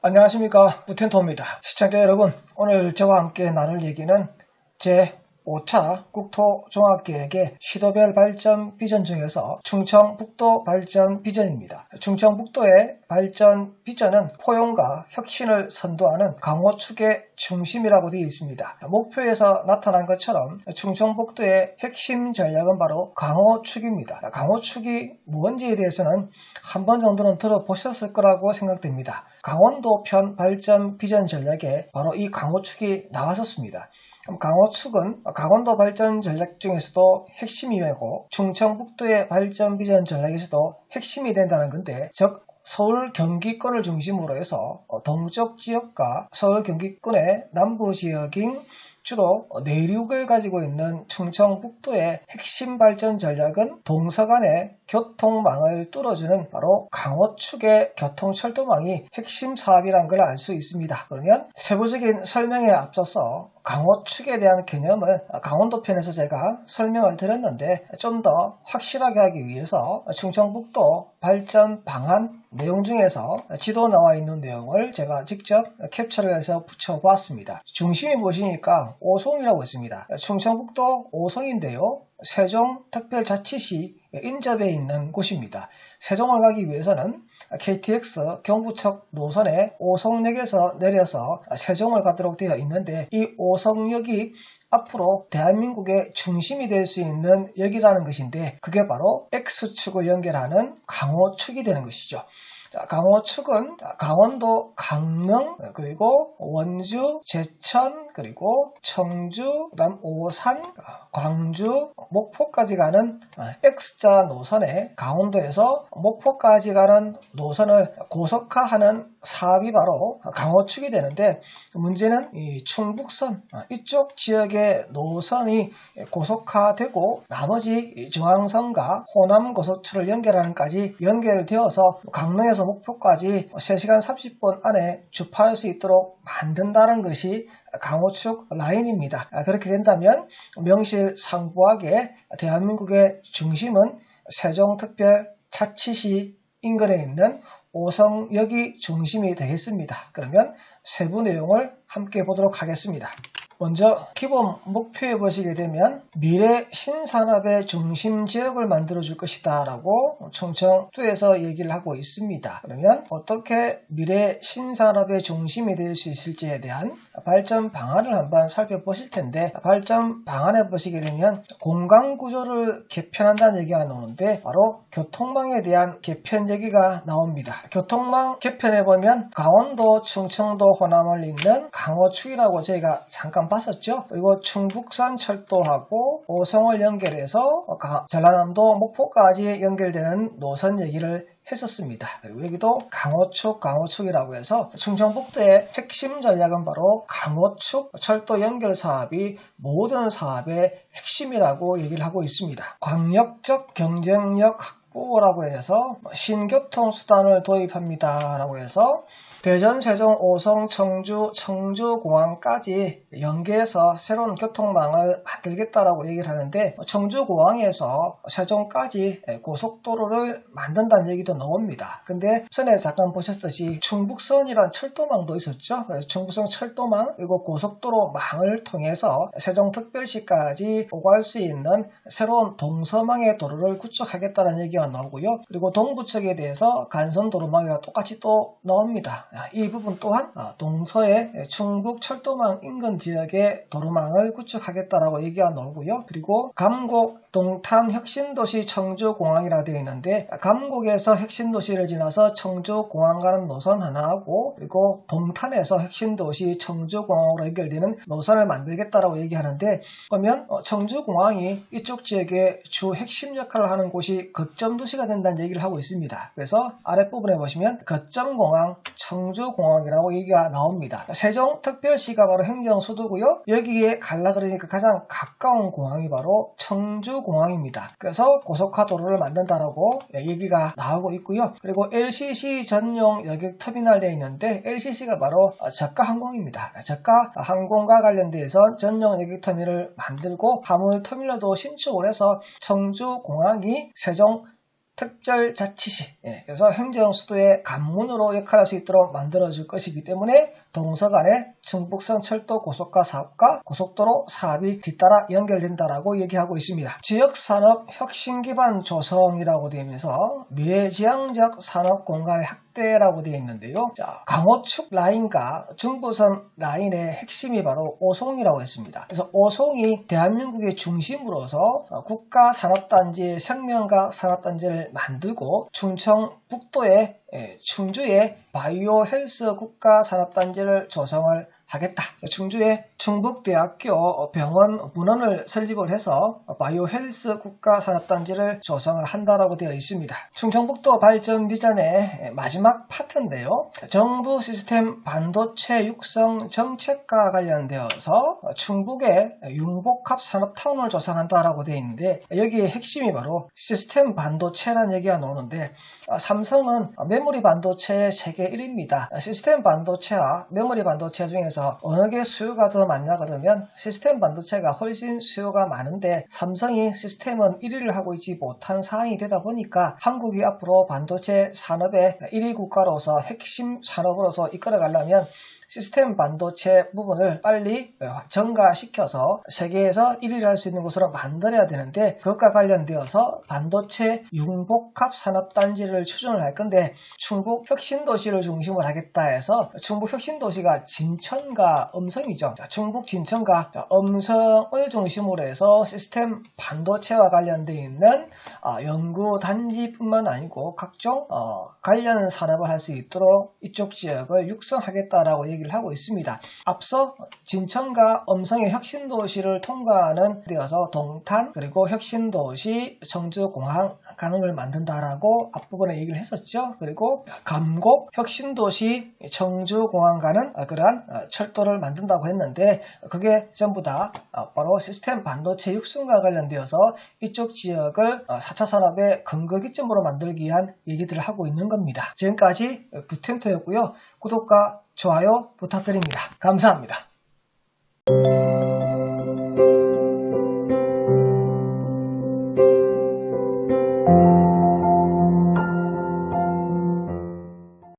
안녕하십니까, 무텐토입니다. 시청자 여러분, 오늘 저와 함께 나눌 얘기는 제5차 국토종합계획의 시도별 발전 비전 중에서 충청북도 발전 비전입니다. 충청북도의 발전 비전은 포용과 혁신을 선도하는 강호축의 중심이라고 되어 있습니다. 목표에서 나타난 것처럼 충청북도의 핵심 전략은 바로 강호축입니다. 강호축이 무언지에 대해서는 한 번 정도는 들어보셨을 거라고 생각됩니다. 강원도 편 발전 비전 전략에 바로 이 강호축이 나왔었습니다. 강호축은 강원도 발전 전략 중에서도 핵심이고 충청북도의 발전 비전 전략에서도 핵심이 된다는 건데, 즉 서울 경기권을 중심으로 해서 동쪽 지역과 서울 경기권의 남부 지역인 주로 내륙을 가지고 있는 충청북도의 핵심 발전 전략은 동서간의 교통망을 뚫어주는 바로 강호축의 교통철도망이 핵심 사업이라는 걸 알 수 있습니다. 그러면 세부적인 설명에 앞서서 강호축에 대한 개념을 강원도 편에서 제가 설명을 드렸는데, 좀 더 확실하게 하기 위해서 충청북도 발전 방안 내용 중에서 지도 나와 있는 내용을 제가 직접 캡처를 해서 붙여보았습니다. 중심이 보시니까 오송이라고 있습니다. 충청북도 오송인데요. 세종특별자치시 인접해 있는 곳입니다. 세종을 가기 위해서는 KTX 경부척 노선에 오송역에서 내려서 세종을 가도록 되어 있는데, 이 오송역이 앞으로 대한민국의 중심이 될 수 있는 역이라는 것인데, 그게 바로 X축을 연결하는 강호축이 되는 것이죠. 강호축은 강원도 강릉, 그리고 원주, 제천, 그리고 청주, 그다음 오산, 광주, 목포까지 가는 X자 노선에 강원도에서 목포까지 가는 노선을 고속화하는 사업이 바로 강호축이 되는데, 문제는 이 충북선 이쪽 지역의 노선이 고속화되고 나머지 중앙선과 호남고속철을 연결하는까지 연결되어서 강릉에서 목포까지 3시간 30분 안에 주파할 수 있도록 만든다는 것이 강호축 라인입니다. 그렇게 된다면 명실상부하게 대한민국의 중심은 세종특별자치시 인근에 있는 오송역이 중심이 되겠습니다. 그러면 세부 내용을 함께 보도록 하겠습니다. 먼저 기본 목표에 보시게 되면 미래 신산업의 중심 지역을 만들어 줄 것이다 라고 충청도에서 얘기를 하고 있습니다. 그러면 어떻게 미래 신산업의 중심이 될 수 있을지에 대한 발전 방안을 한번 살펴보실 텐데, 발전 방안에 보시게 되면 공간 구조를 개편한다는 얘기가 나오는데, 바로 교통망에 대한 개편 얘기가 나옵니다. 교통망 개편해 보면 강원도, 충청도, 호남을 잇는 강호축이라고 저희가 잠깐 봤었죠. 그리고 충북선 철도하고 오송을 연결해서 전라남도 목포까지 연결되는 노선 얘기를 했었습니다. 그리고 여기도 강호축이라고 해서 충청북도의 핵심 전략은 바로 강호축 철도 연결 사업이 모든 사업의 핵심이라고 얘기를 하고 있습니다. 광역적 경쟁력 확보라고 해서 신교통수단을 도입합니다 라고 해서 대전, 세종, 오송, 청주 공항까지 연계해서 새로운 교통망을 만들겠다라고 얘기를 하는데, 청주공항에서 세종까지 고속도로를 만든다는 얘기도 나옵니다. 근데 전에 잠깐 보셨듯이 충북선이란 철도망도 있었죠. 그래서 충북선 철도망 그리고 고속도로망을 통해서 세종특별시까지 오갈 수 있는 새로운 동서망의 도로를 구축하겠다는 얘기가 나오고요. 그리고 동부측에 대해서 간선도로망이랑 똑같이 또 나옵니다. 이 부분 또한 동서의 충북 철도망 인근 지역의 도로망을 구축하겠다라고 얘기가 나오고요. 그리고 감곡 동탄 혁신도시 청주공항이라 되어 있는데, 감곡에서 혁신도시를 지나서 청주공항 가는 노선 하나하고, 그리고 동탄에서 혁신도시 청주공항으로 연결되는 노선을 만들겠다라고 얘기하는데, 그러면 청주공항이 이쪽 지역의 주 핵심 역할을 하는 곳이 거점도시가 된다는 얘기를 하고 있습니다. 그래서 아랫부분에 보시면 거점공항 청주공항이라고 얘기가 나옵니다. 세종특별시가 바로 행정수도고요. 여기에 갈라 그러니까 가장 가까운 공항이 바로 청주공항입니다. 그래서 고속화도로를 만든다라고 얘기가 나오고 있고요. 그리고 LCC 전용 여객터미널 되어 있는데, LCC가 바로 저가항공입니다. 저가항공과 관련돼서 전용 여객터미널을 만들고 화물터미널도 신축을 해서 청주공항이 세종 특별자치시, 그래서 행정수도의 관문으로 역할할 수 있도록 만들어줄 것이기 때문에 동서 간의 충북선 철도 고속화 사업과 고속도로 사업이 뒤따라 연결된다라고 얘기하고 있습니다. 지역산업 혁신기반 조성이라고 되어 있면서 미래지향적 산업공간의 확대라고 되어 있는데요. 자, 강호축 라인과 중부선 라인의 핵심이 바로 오송이라고 했습니다. 그래서 오송이 대한민국의 중심으로서 국가산업단지, 생명과 산업단지를 만들고 충청북도의 충주에 바이오 헬스 국가산업단지를 조성을 하겠다. 충주에 충북대학교 병원 분원을 설립을 해서 바이오 헬스 국가산업단지를 조성을 한다라고 되어 있습니다. 충청북도 발전 비전의 마지막 파트인데요. 정부 시스템 반도체 육성 정책과 관련되어서 충북에 융복합 산업타운을 조성한다라고 되어 있는데 여기에 핵심이 바로 시스템 반도체라는 얘기가 나오는데 삼성은 메모리 반도체의 세계 1위입니다. 시스템 반도체와 메모리 반도체 중에서 어느 게 수요가 더 많냐 그러면 시스템 반도체가 훨씬 수요가 많은데 삼성이 시스템은 1위를 하고 있지 못한 상황이 되다 보니까 한국이 앞으로 반도체 산업의 1위 국가로서 핵심 산업으로서 이끌어가려면 시스템 반도체 부분을 빨리 증가시켜서 세계에서 1위를 할 수 있는 곳으로 만들어야 되는데 그것과 관련되어서 반도체 융복합 산업단지를 추진을 할 건데 충북 혁신도시를 중심으로 하겠다 해서 충북 혁신도시가 진천과 음성이죠. 충북 진천과 음성을 중심으로 해서 시스템 반도체와 관련되어 있는 연구단지뿐만 아니고 각종 관련 산업을 할 수 있도록 이쪽 지역을 육성하겠다라고 얘기를 하고 있습니다. 앞서 진천과 음성의 혁신도시를 통과하는 데어서 동탄 그리고 혁신도시 청주공항 가능을 만든다라고 앞부분에 얘기를 했었죠. 그리고 감곡 혁신도시 청주공항 가는 그러한 철도를 만든다고 했는데 그게 전부 다 바로 시스템 반도체 육성과 관련되어서 이쪽 지역을 4차 산업의 근거기점으로 만들기 위한 얘기들을 하고 있는 겁니다. 지금까지 뷰텐터였고요. 구독과 좋아요 부탁드립니다. 감사합니다.